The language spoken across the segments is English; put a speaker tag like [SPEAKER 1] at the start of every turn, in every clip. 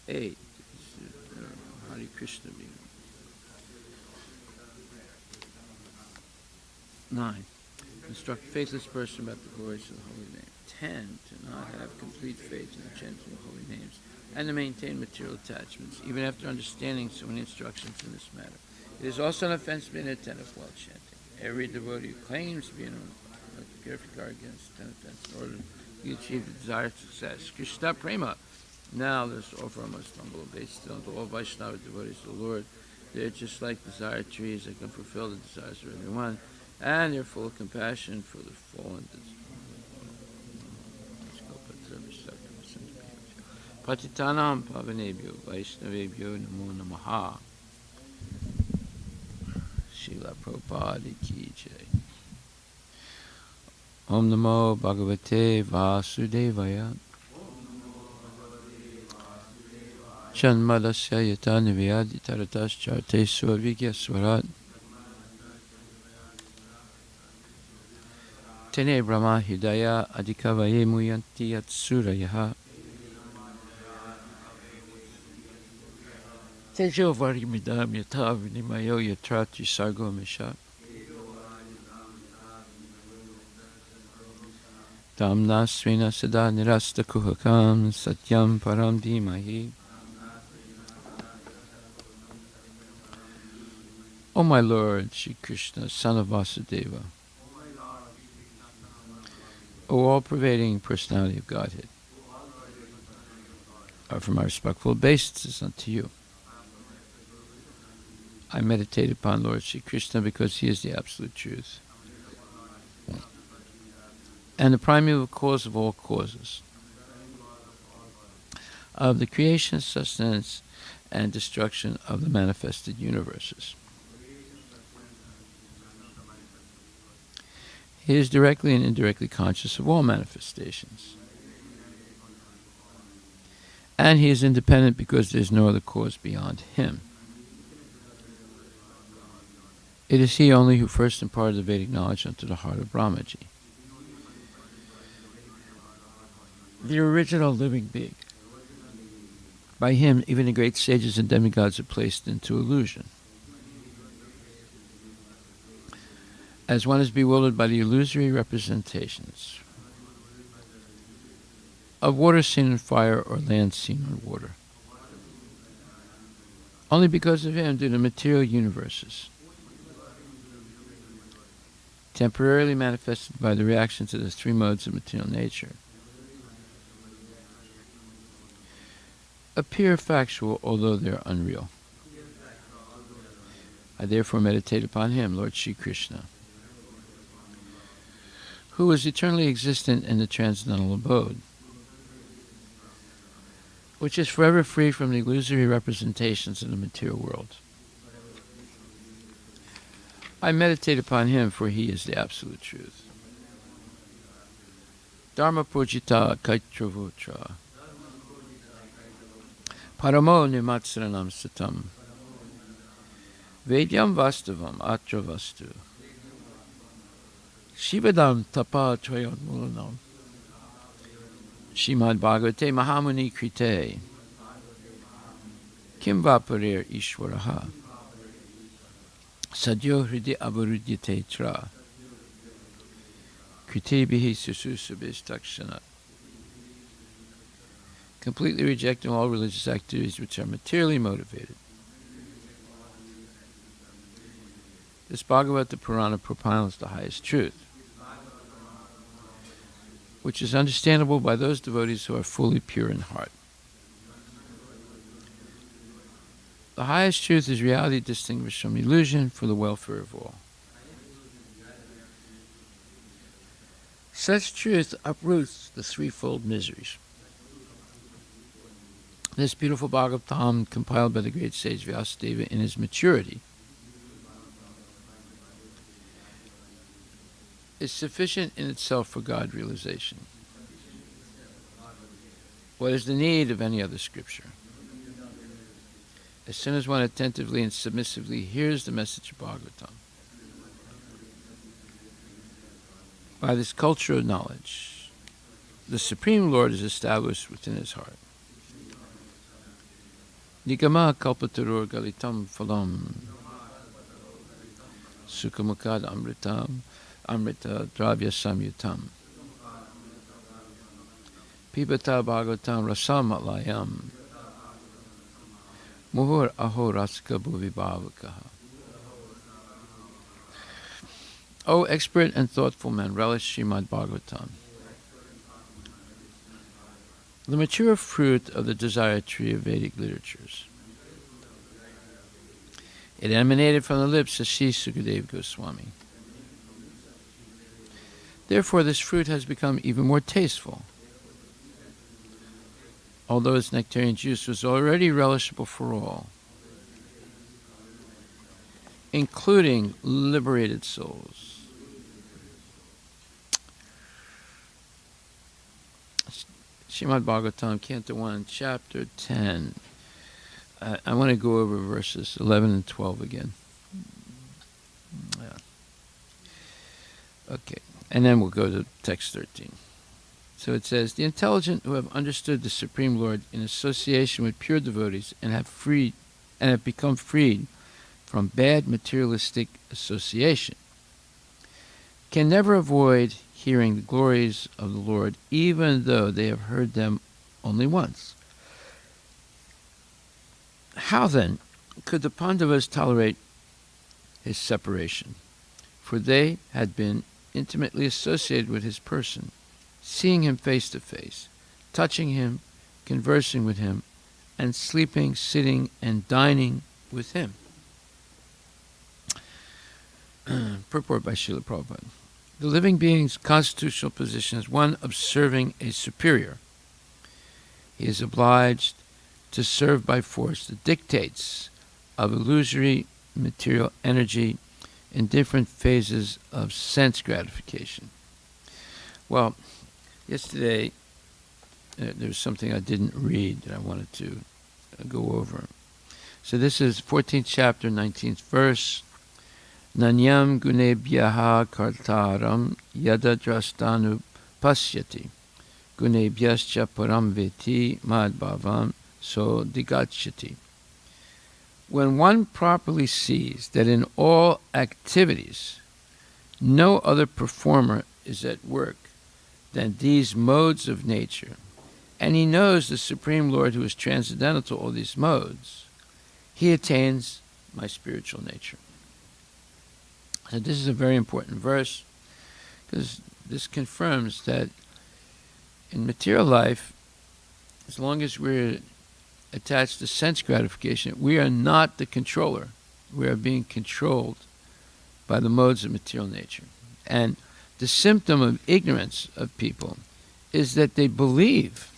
[SPEAKER 1] 8. Hare Krishna. 9. Instruct a faithless person about the glories of the holy name. 10. To not have complete faith in the chanting of holy names, and to maintain material attachments, even after understanding so many instructions in this matter. It is also an offense to be inattentive while chanting. Every devotee who claims to be in a careful guard against 10 offenses in order to achieve the desired success. Krishna Prema. Now let us offer our most humble obeisance to all Vaishnava devotees of the Lord. They are just like desired trees that can fulfill the desires of everyone, and they are full of compassion for the fallen. Patitanam pavanebhyo Vaishnavebhyo namo namaha. Srila Prabhupada ki jai. Om namo Bhagavate Vasudevaya. Janmadasya yata nivyadi taratas charte suavigya swarat. Tene Brahma Hidaya Adhikavaye Muyanti Yatsurayaha. Tejo Varimidam Yata Vinimayo Yatrati Sargo Misha. Damna Svina Sada Nirasta Kuhakam Satyam Param Dhimahi. O my Lord, Shri Krishna, son of Vasudeva, O all-pervading personality of Godhead, offer my respectful obeisances unto you. I meditate upon Lord Shri Krishna because he is the absolute truth and the primeval cause of all causes, of the creation, sustenance, and destruction of the manifested universes. He is directly and indirectly conscious of all manifestations. And he is independent because there is no other cause beyond him. It is he only who first imparted the Vedic knowledge unto the heart of Brahmaji, the original living being. By him, even the great sages and demigods are placed into illusion. As one is bewildered by the illusory representations of water seen in fire or land seen on water. Only because of him do the material universes, temporarily manifested by the reaction to the three modes of material nature, appear factual, although they are unreal. I therefore meditate upon him, Lord Shri Krishna, who is eternally existent in the transcendental abode, which is forever free from the illusory representations of the material world. I meditate upon him, for he is the absolute truth. Dharma pujita kaitravotra paramo nimatsranam satam vedyam vastavam atra vastu Shivadam tapa trayon mulanam Srimad Bhagvate Mahamuni Krite Kim Vaparir Ishwaraha Sadyo Hridi Avarudyate Tra Krite Bihi Sususabis Takshana. Completely rejecting all religious activities which are materially motivated. This Bhagavata Purana propounds the highest truth, which is understandable by those devotees who are fully pure in heart. The highest truth is reality distinguished from illusion for the welfare of all. Such truth uproots the threefold miseries. This beautiful Bhagavatam, compiled by the great sage Vyasadeva in his maturity, is sufficient in itself for God realization. What is the need of any other scripture? As soon as one attentively and submissively hears the message of Bhagavatam, by this culture of knowledge, the Supreme Lord is established within his heart. Nigama kalpatarur galitam phalam. Sukhamukad amrita dravya samyutam. Pibata bhagavatam rasam alayam. Muhur aho rasika bhuvibhavakaha. O expert and thoughtful men, relish Srimad Bhagvatam. The mature fruit of the desired tree of Vedic literatures. It emanated from the lips of Sri Sukadeva Goswami. Therefore, this fruit has become even more tasteful. Although its nectarian juice was already relishable for all, including liberated souls. Srimad Bhagavatam, Canto 1, Chapter 10. I want to go over verses 11 and 12 again. Yeah. Okay, and then we'll go to text 13. So it says, the intelligent who have understood the Supreme Lord in association with pure devotees and have become freed from bad materialistic association can never avoid hearing the glories of the Lord, even though they have heard them only once. How then could the Pandavas tolerate his separation? For they had been intimately associated with his person, seeing him face to face, touching him, conversing with him, and sleeping, sitting, and dining with him. Purport by Srila Prabhupada. The living being's constitutional position is one of serving a superior. He is obliged to serve by force the dictates of illusory material energy in different phases of sense gratification. Well, yesterday there was something I didn't read that I wanted to go over. So this is 14th chapter, 19th verse. Nanyam gunebhyaha kartaram yada drastanu pasyati gunebhyascha param veti madbhavam so digachati. When one properly sees that in all activities no other performer is at work than these modes of nature, and he knows the Supreme Lord who is transcendental to all these modes, he attains my spiritual nature. So this is a very important verse, because this confirms that in material life, as long as we're attached to sense gratification, we are not the controller. We are being controlled by the modes of material nature. And the symptom of ignorance of people is that they believe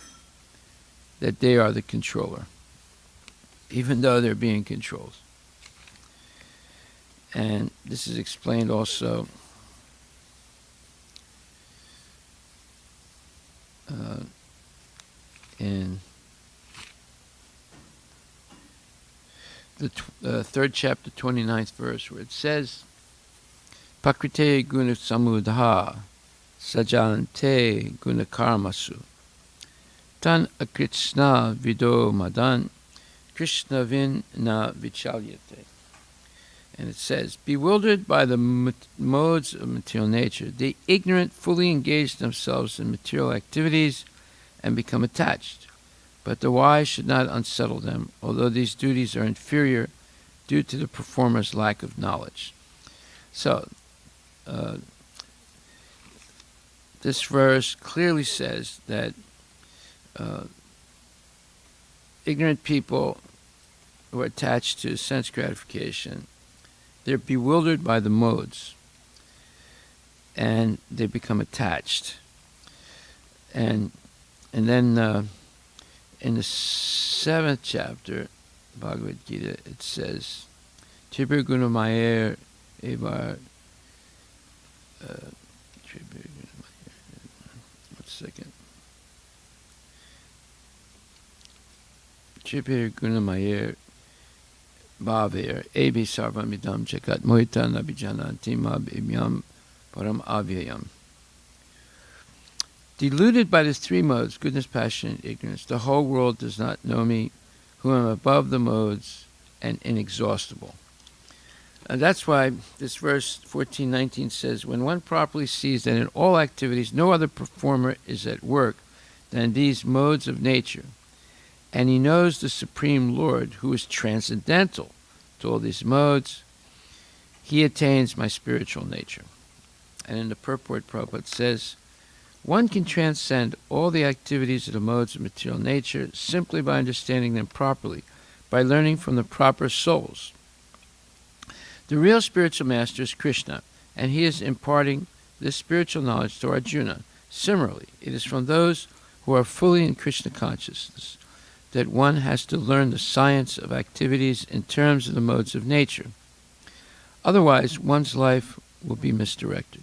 [SPEAKER 1] that they are the controller, even though they're being controlled. And this is explained also in the third chapter, 29th verse, where it says, Pakrite guna samudha sajante guna karmasu tan akritsna vido madan krishna vin na vichalyate. And it says, bewildered by the modes of material nature, the ignorant fully engage themselves in material activities and become attached. But the wise should not unsettle them, although these duties are inferior due to the performer's lack of knowledge. So, this verse clearly says that ignorant people who are attached to sense gratification, they're bewildered by the modes, and they become attached. And then in the 7th chapter, Bhagavad Gita, it says, Tribhir Gunamayer Evar. One second. Tribhir Gunamayer Bhaver Ebi Sarvamidam Jagat Mohita Nabijananti Mabhyam Param Avyayam. Deluded by the three modes, goodness, passion, and ignorance, the whole world does not know me, who am above the modes and inexhaustible. And that's why this verse 14:19 says, when one properly sees that in all activities no other performer is at work than these modes of nature, and he knows the Supreme Lord who is transcendental to all these modes, he attains my spiritual nature. And in the purport, Prabhupada says, one can transcend all the activities of the modes of material nature simply by understanding them properly, by learning from the proper souls. The real spiritual master is Krishna, and he is imparting this spiritual knowledge to Arjuna. Similarly, it is from those who are fully in Krishna consciousness that one has to learn the science of activities in terms of the modes of nature. Otherwise, one's life will be misdirected.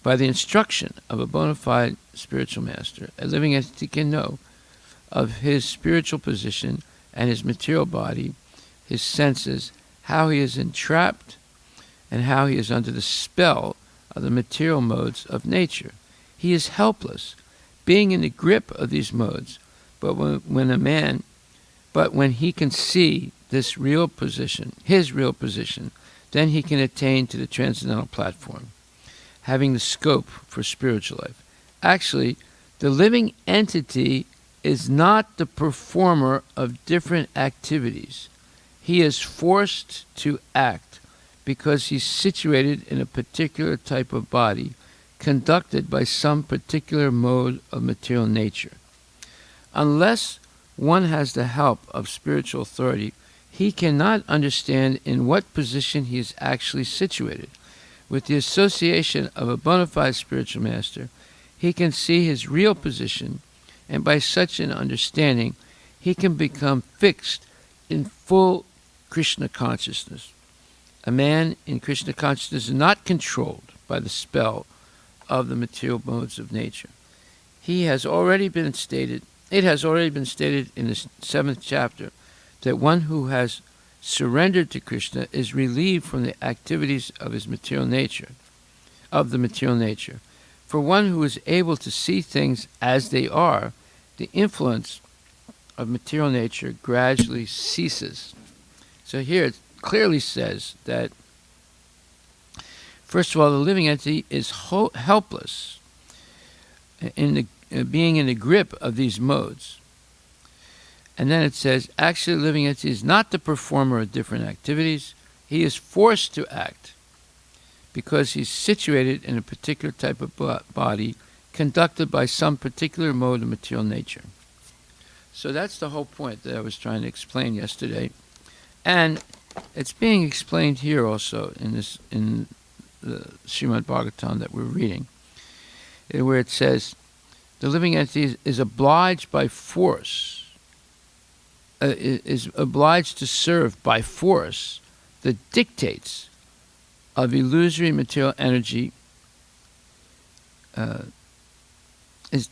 [SPEAKER 1] By the instruction of a bona fide spiritual master, a living entity can know of his spiritual position and his material body, his senses, how he is entrapped, and how he is under the spell of the material modes of nature. He is helpless, being in the grip of these modes, but when he can see this real position, his real position, then he can attain to the transcendental platform, having the scope for spiritual life. Actually, the living entity is not the performer of different activities. He is forced to act because he's situated in a particular type of body, conducted by some particular mode of material nature. Unless one has the help of spiritual authority, he cannot understand in what position he is actually situated. With the association of a bona fide spiritual master, he can see his real position, and by such an understanding, he can become fixed in full Krishna consciousness. A man in Krishna consciousness is not controlled by the spell of the material modes of nature. It has already been stated in the 7th chapter that one who has surrendered to Krishna is relieved from the activities of his material nature, of the material nature. For one who is able to see things as they are, the influence of material nature gradually ceases. So here it clearly says that, first of all, the living entity is helpless in being in the grip of these modes. And then it says, actually, the living entity is not the performer of different activities. He is forced to act because he's situated in a particular type of body conducted by some particular mode of material nature. So that's the whole point that I was trying to explain yesterday. And it's being explained here also in the Srimad Bhagvatam that we're reading, where it says, the living entity is obliged by force, is obliged to serve by force the dictates of illusory material energy, is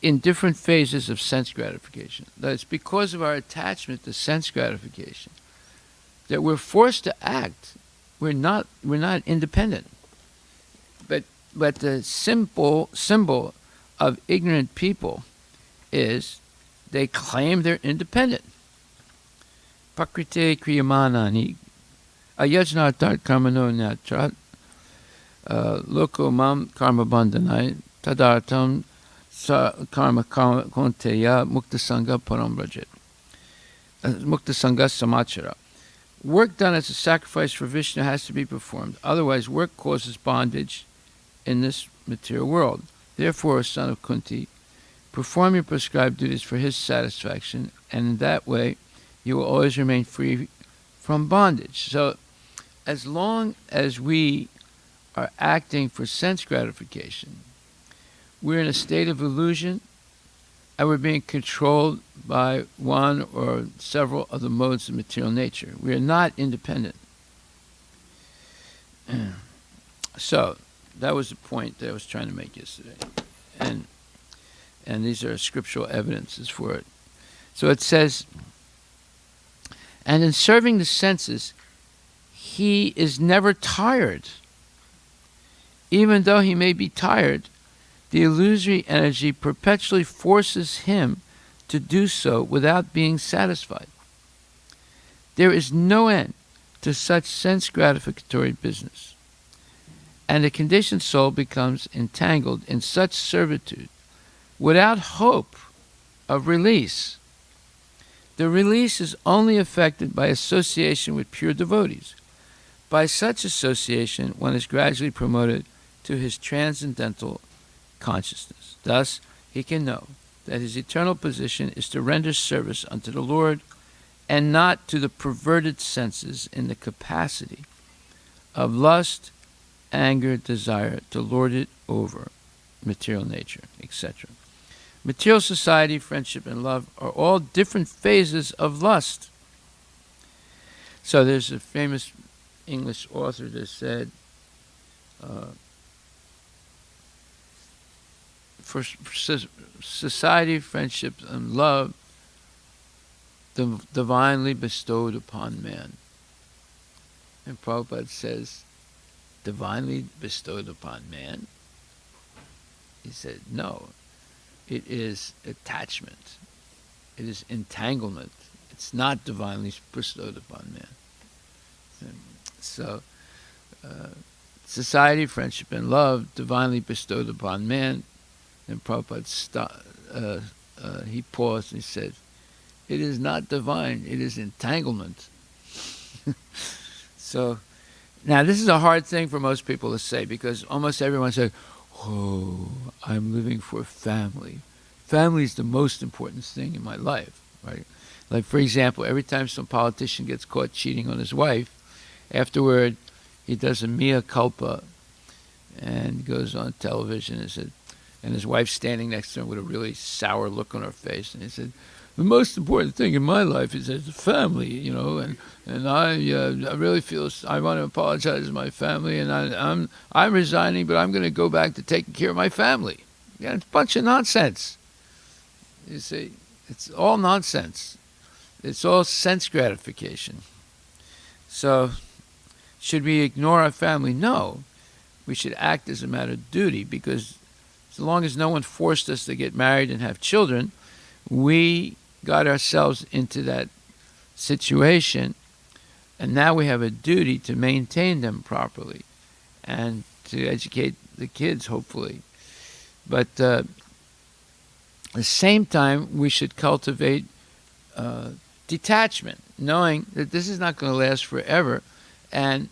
[SPEAKER 1] in different phases of sense gratification. That it's because of our attachment to sense gratification that we're forced to act. We're not independent. But the symbol of ignorant people is they claim they're independent. Pakrite kriyamanani ayajnatat karmano natrat loko mam karma bandhanai tadartam sa karma konteya muktasanga parambrajit. Muktasanga samachara. Work done as a sacrifice for Vishnu has to be performed. Otherwise, work causes bondage in this material world. Therefore, son of Kunti, perform your prescribed duties for his satisfaction, and in that way you will always remain free from bondage. So, as long as we are acting for sense gratification, we're in a state of illusion, and we're being controlled by one or several of the modes of material nature. We are not independent. So, that was the point that I was trying to make yesterday. And these are scriptural evidences for it. So it says, and in serving the senses, he is never tired. Even though he may be tired, the illusory energy perpetually forces him to do so without being satisfied. There is no end to such sense-gratificatory business, and the conditioned soul becomes entangled in such servitude without hope of release. The release is only effected by association with pure devotees. By such association, one is gradually promoted to his transcendental consciousness. Thus, he can know that his eternal position is to render service unto the Lord and not to the perverted senses in the capacity of lust, anger, desire to lord it over material nature, etc. Material society, friendship, and love are all different phases of lust. So there's a famous English author that said, for society, friendship, and love, divinely bestowed upon man. And Prabhupada says, divinely bestowed upon man? He said, no. It is attachment. It is entanglement. It's not divinely bestowed upon man. So, society, friendship, and love, divinely bestowed upon man. And Prabhupada he paused and he said, it is not divine, it is entanglement. So, now this is a hard thing for most people to say, because almost everyone says, oh, I'm living for family. Family is the most important thing in my life, right? Like, for example, every time some politician gets caught cheating on his wife, afterward he does a mea culpa and goes on television and said, and his wife's standing next to him with a really sour look on her face, and he said, the most important thing in my life is as a family, you know, and I really feel I want to apologize to my family, and I'm resigning, but I'm going to go back to taking care of my family. Yeah, it's a bunch of nonsense. You see, it's all nonsense. It's all sense gratification. So, should we ignore our family? No. We should act as a matter of duty, because as long as no one forced us to get married and have children, we got ourselves into that situation, and now we have a duty to maintain them properly and to educate the kids, hopefully. But at the same time, we should cultivate detachment, knowing that this is not going to last forever, and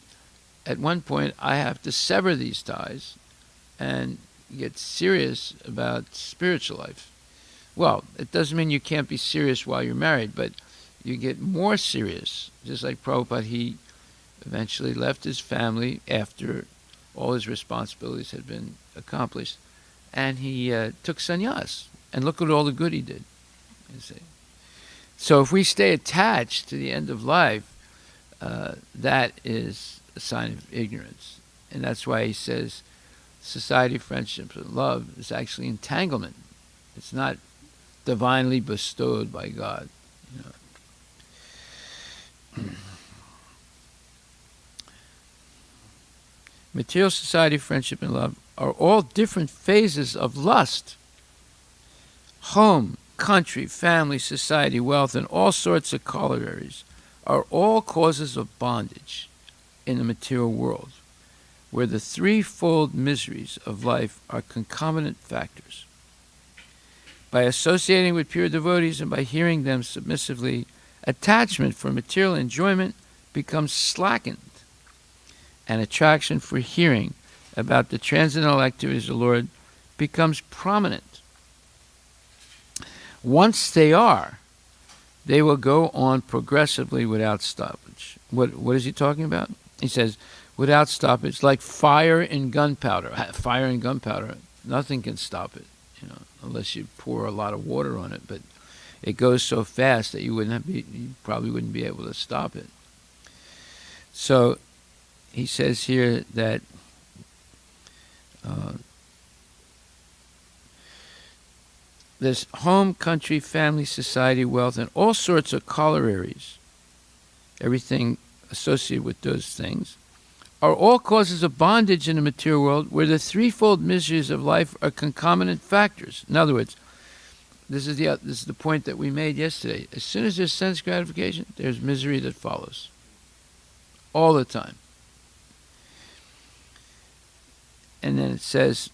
[SPEAKER 1] at one point I have to sever these ties and get serious about spiritual life. Well, it doesn't mean you can't be serious while you're married, but you get more serious. Just like Prabhupada, he eventually left his family after all his responsibilities had been accomplished, and he took sannyas. And look at all the good he did. You see. So if we stay attached to the end of life, that is a sign of ignorance. And that's why he says society, friendship, and love is actually entanglement. It's not divinely bestowed by God. You know. Material society, friendship, and love are all different phases of lust. Home, country, family, society, wealth, and all sorts of corollaries are all causes of bondage in the material world, where the threefold miseries of life are concomitant factors. By associating with pure devotees and by hearing them submissively, attachment for material enjoyment becomes slackened, and attraction for hearing about the transcendental activities of the Lord becomes prominent. Once they are, they will go on progressively without stoppage. What is he talking about? He says, without stoppage, like fire in gunpowder. Fire in gunpowder, nothing can stop it, you know, unless you pour a lot of water on it. But it goes so fast that you probably wouldn't be able to stop it. So he says here that there's home, country, family, society, wealth, and all sorts of corollaries, everything associated with those things, are all causes of bondage in the material world, where the threefold miseries of life are concomitant factors. In other words, this is the point that we made yesterday. As soon as there's sense gratification, there's misery that follows. All the time. And then it says,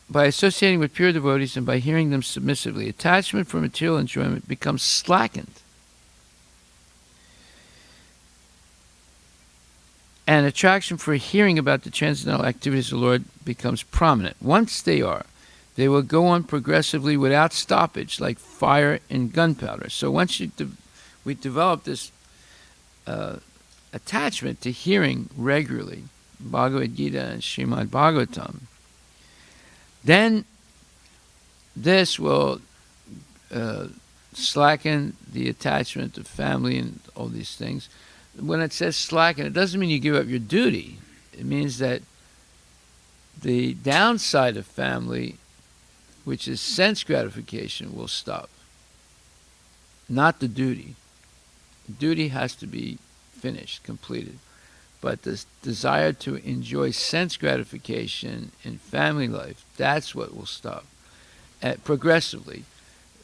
[SPEAKER 1] by associating with pure devotees and by hearing them submissively, attachment for material enjoyment becomes slackened. And attraction for hearing about the transcendental activities of the Lord becomes prominent. Once they are, they will go on progressively without stoppage, like fire and gunpowder. So once we develop this attachment to hearing regularly Bhagavad Gita and Srimad Bhagvatam, then this will slacken the attachment to family and all these things. When it says slacken, it doesn't mean you give up your duty. It means that the downside of family, which is sense gratification, will stop. Not the duty. The duty has to be finished, completed. But the desire to enjoy sense gratification in family life, that's what will stop. Progressively,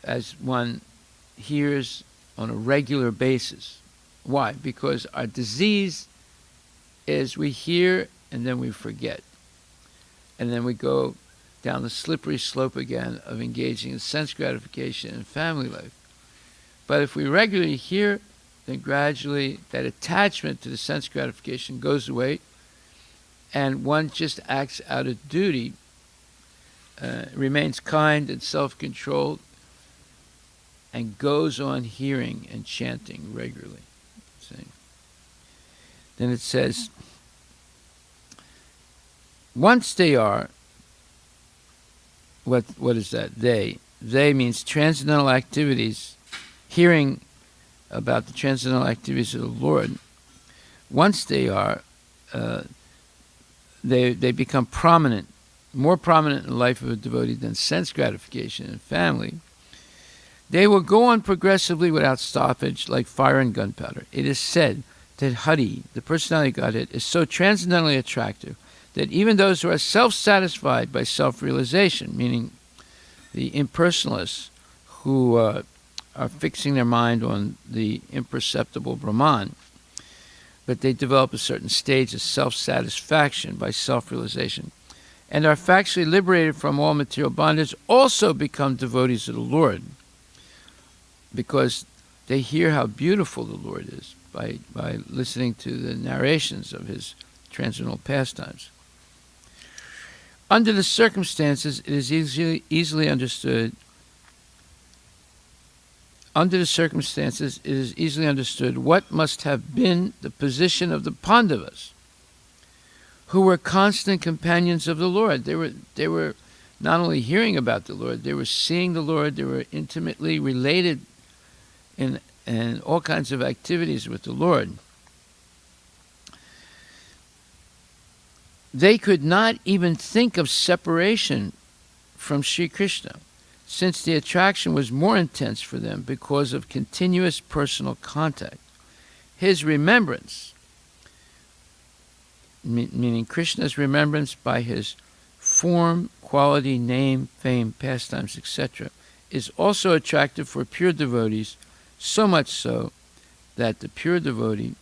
[SPEAKER 1] as one hears on a regular basis. Why? Because our disease is we hear and then we forget. And then we go down the slippery slope again of engaging in sense gratification in family life. But if we regularly hear, then gradually that attachment to the sense gratification goes away, and one just acts out of duty, remains kind and self-controlled, and goes on hearing and chanting regularly. See? Then it says, once they are, what is that? They means transcendental activities, hearing about the transcendental activities of the Lord. Once they are, they become prominent, more prominent in the life of a devotee than sense gratification in family. They will go on progressively without stoppage, like fire and gunpowder. It is said that Hari, the personality of Godhead, is so transcendently attractive that even those who are self-satisfied by self-realization, meaning the impersonalists who are fixing their mind on the imperceptible Brahman, but they develop a certain stage of self-satisfaction by self-realization, and are factually liberated from all material bondage, also become devotees of the Lord, because they hear how beautiful the Lord is by listening to the narrations of his transcendental pastimes. Under the circumstances, it is easily understood. Under the circumstances, it is easily understood what must have been the position of the Pandavas, who were constant companions of the Lord. They were not only hearing about the Lord, they were seeing the Lord. They were intimately related in all kinds of activities with the Lord. They could not even think of separation from Sri Krishna, since the attraction was more intense for them because of continuous personal contact. His remembrance, meaning Krishna's remembrance by his form, quality, name, fame, pastimes, etc., is also attractive for pure devotees, so much so that the pure devotee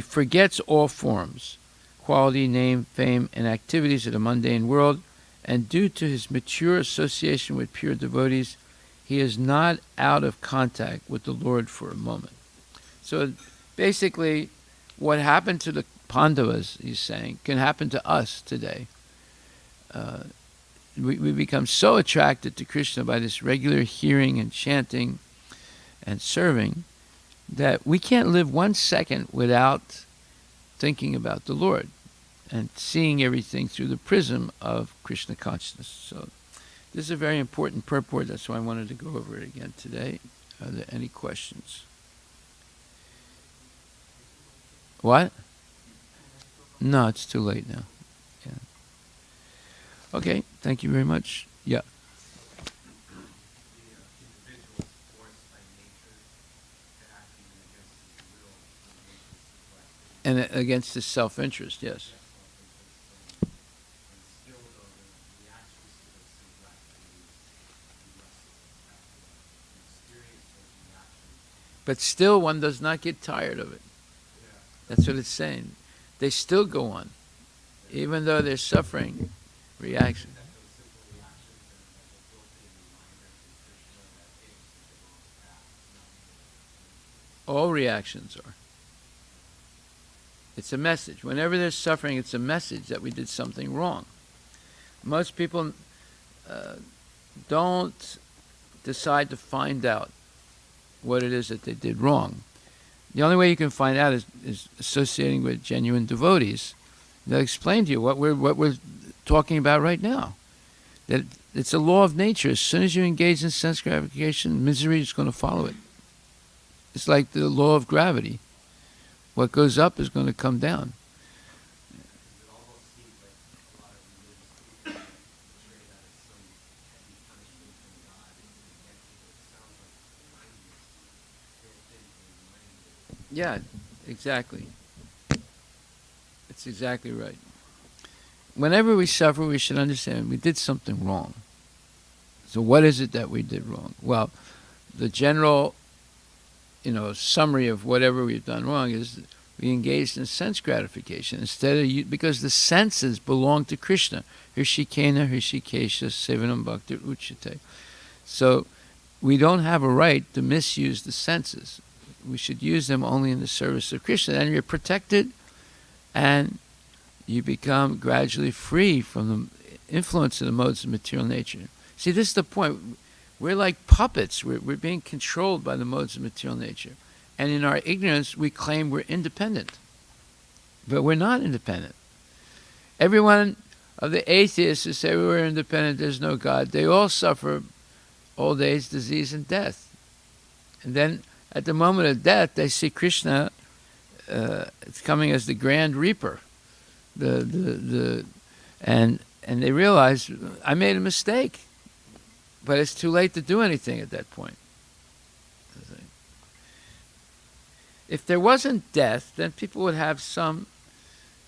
[SPEAKER 1] forgets all forms, quality, name, fame, and activities of the mundane world, and due to his mature association with pure devotees, he is not out of contact with the Lord for a moment. So basically, what happened to the Pandavas, he's saying, can happen to us today. We become so attracted to Krishna by this regular hearing and chanting and serving that we can't live 1 second without thinking about the Lord and seeing everything through the prism of Krishna consciousness. So this is a very important purport. That's why I wanted to go over it again today. Are there any questions? What? No, it's too late now. Yeah. Okay, thank you very much. Yeah. And against his self-interest, yes. But still, one does not get tired of it. That's what it's saying. They still go on, even though they're suffering reaction. All reactions are. It's a message. Whenever there's suffering, it's a message that we did something wrong. Most people don't decide to find out what it is that they did wrong. The only way you can find out is associating with genuine devotees. They'll explain to you what we're talking about right now. That it's a law of nature. As soon as you engage in sense gratification, misery is going to follow it. It's like the law of gravity. What goes up is going to come down. Yeah, exactly. That's exactly right. Whenever we suffer, we should understand we did something wrong. So what is it that we did wrong? Well, the general, summary of whatever we've done wrong is we engaged in sense gratification instead of because the senses belong to Krishna. Hrishikena, Hrishikesha, Sevanam Bhaktir Uchate. So we don't have a right to misuse the senses. We should use them only in the service of Krishna. And you're protected and you become gradually free from the influence of the modes of material nature. See, this is the point. We're like puppets. We're being controlled by the modes of material nature. And in our ignorance, we claim we're independent. But we're not independent. Every one of the atheists who say we're independent, there's no God, they all suffer old age, disease, and death. And then at the moment of death, they see Krishna it's coming as the Grand Reaper. And they realize, I made a mistake. But it's too late to do anything at that point. If there wasn't death, then people would have some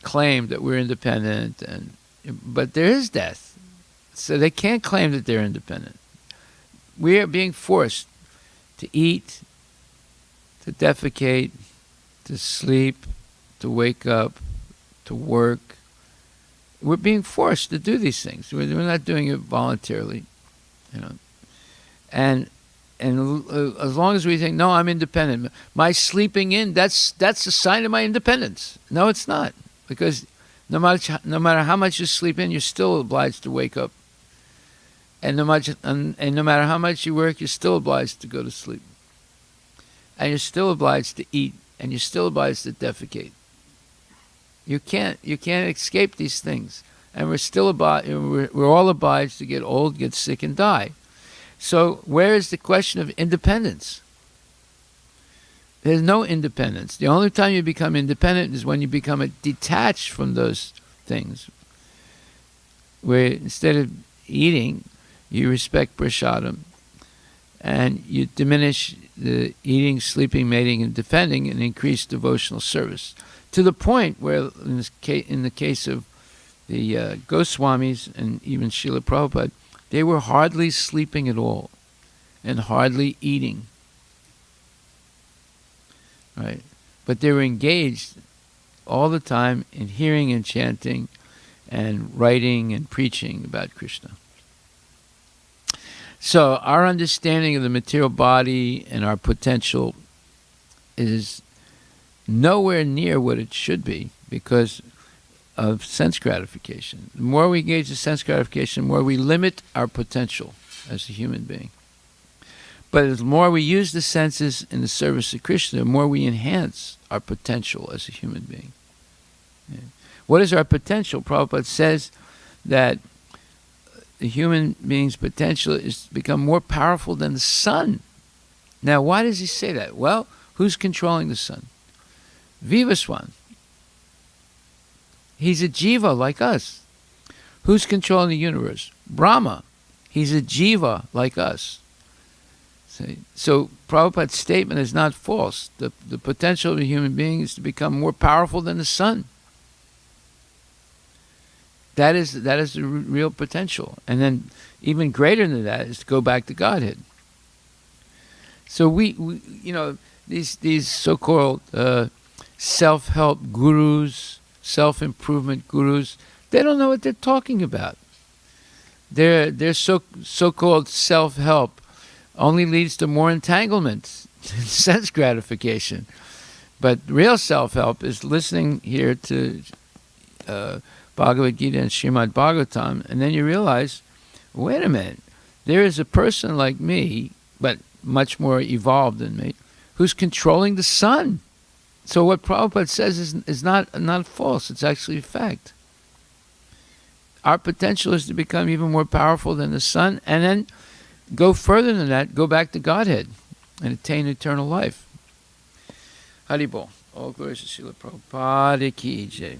[SPEAKER 1] claim that we're independent, but there is death. So they can't claim that they're independent. We are being forced to eat, to defecate, to sleep, to wake up, to work. We're being forced to do these things. We're not doing it voluntarily. And as long as we think, no, I'm independent, my sleeping in, that's a sign of my independence. No, it's not, because no matter how much you sleep in, you're still obliged to wake up, and no matter how much you work, you're still obliged to go to sleep, and you're still obliged to eat, and you're still obliged to defecate. You can't escape these things. And we're all obliged to get old, get sick, and die. So where is the question of independence? There's no independence. The only time you become independent is when you become detached from those things. Where instead of eating, you respect prasadam, and you diminish the eating, sleeping, mating, and defending, and increase devotional service. To the point where, in the case of the Goswamis and even Srila Prabhupada, they were hardly sleeping at all and hardly eating. Right? But they were engaged all the time in hearing and chanting and writing and preaching about Krishna. So our understanding of the material body and our potential is nowhere near what it should be because of sense gratification. The more we engage in sense gratification, the more we limit our potential as a human being. But the more we use the senses in the service of Krishna, the more we enhance our potential as a human being. Yeah. What is our potential? Prabhupada says that the human being's potential is to become more powerful than the sun. Now, why does he say that? Well, who's controlling the sun? Vivaswan. He's a jiva like us. Who's controlling the universe? Brahma. He's a jiva like us. See? So Prabhupada's statement is not false. The potential of a human being is to become more powerful than the sun. That is the real potential. And then even greater than that is to go back to Godhead. So we these so-called self-help gurus, self-improvement gurus, they don't know what they're talking about. Their so-called self-help only leads to more entanglements, sense gratification. But real self-help is listening here to Bhagavad Gita and Srimad Bhagvatam, and then you realize, wait a minute, there is a person like me, but much more evolved than me, who's controlling the sun. So what Prabhupada says is not false, it's actually a fact. Our potential is to become even more powerful than the sun, and then go further than that, go back to Godhead, and attain eternal life. Haribol. All glories to Srila Prabhupada ki jai.